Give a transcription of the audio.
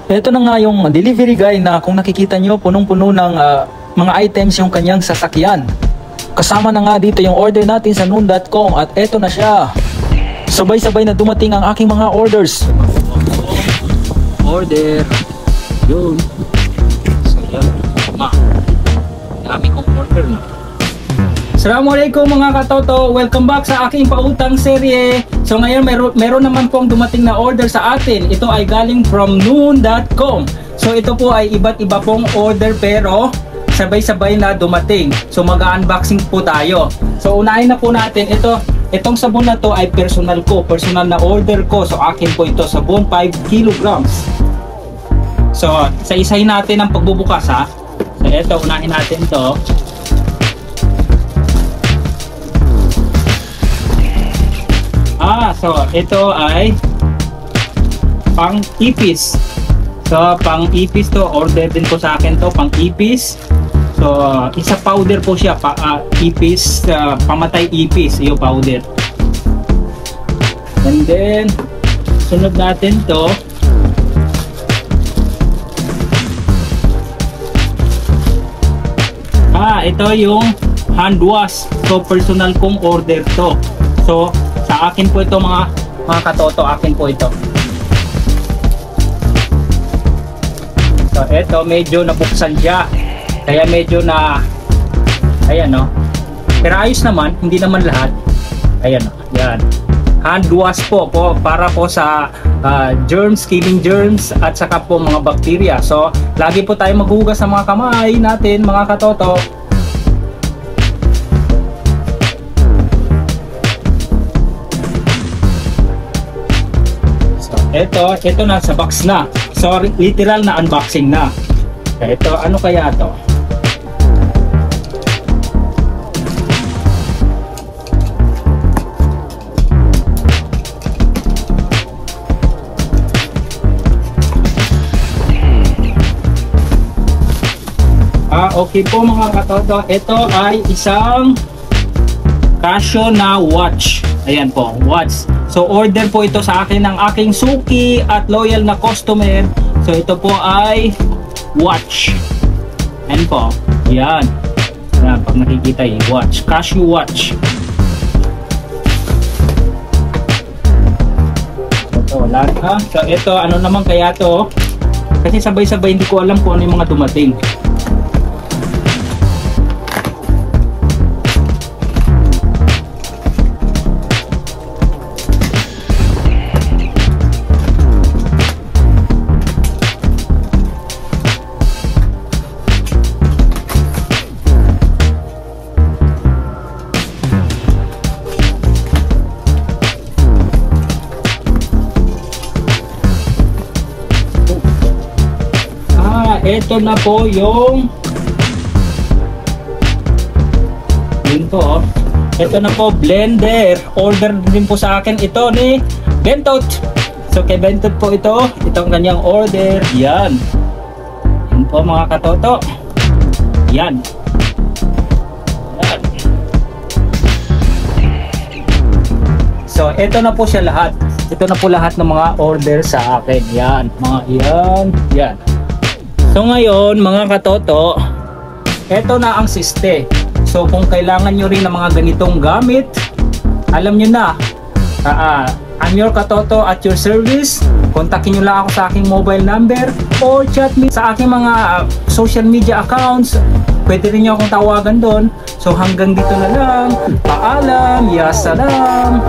Ito na nga yung delivery guy na kung nakikita nyo, punong-puno ng mga items yung kanyang sasakyan. Kasama na nga dito yung order natin sa noon.com at eto na siya. Sabay-sabay na dumating ang aking mga orders. Order. Yun. So yan. Dami kong order na. Assalamualaikum mga katoto, welcome back sa aking pautang serye. So ngayon meron naman pong dumating na order sa atin. Ito ay galing from noon.com. So ito po ay iba't iba pong order pero sabay-sabay na dumating. So mag-unboxing po tayo. So unahin na po natin itong sabon na to ay personal na order ko. So akin po ito, sabon 5 kilograms. So sa isahin natin ang pagbubukas ha. So ito, unahin natin to. So ito ay pang-ipis. So pang-ipis to, order din po sa akin to, pang-ipis. So isa powder po siya, ipis, pamatay ipis, yung powder. And then sunod natin to. Ito yung hand wash. So personal kong order to. So sa akin po ito mga katoto, akin po ito. So ito medyo nabuksan siya. Kaya medyo na ayan no. Pero ayos naman, hindi naman lahat. Ayan no. Yan. Hand wash po para po sa germs, killing germs at saka po mga bakterya. So lagi po tayo maghugas sa mga kamay natin mga katoto. Ito na sa box na. So literal na unboxing na. Ito, ano kaya to? Okay po mga katoto. Ito ay isang Casio na watch. Ayan po, watch. So order po ito sa akin ng aking suki at loyal na customer. So ito po ay watch. Ayan po. Ayan. Ayan, pag nakikita yung watch. Casio watch. Ito, lahat ha. So ito, ano naman kaya to? Kasi sabay-sabay hindi ko alam kung ano yung mga dumating. Ito na po yung yun po. Ito na po, blender. Order din po sa akin ito ni Bentot. So kay Bentot po ito. Itong kanyang order. Yan. Yan po mga katoto. Yan. Yan. So ito na po siya lahat. Ito na po lahat ng mga order sa akin. Yan. Mga yan. Yan. So ngayon mga katoto, eto na ang siste. So kung kailangan nyo rin ng mga ganitong gamit, alam nyo na, I'm your katoto at your service. Kontakin nyo lang ako sa aking mobile number or chat me sa aking mga social media accounts. Pwede rin nyo akong tawagan doon. So hanggang dito na lang. Paalam, ya salam.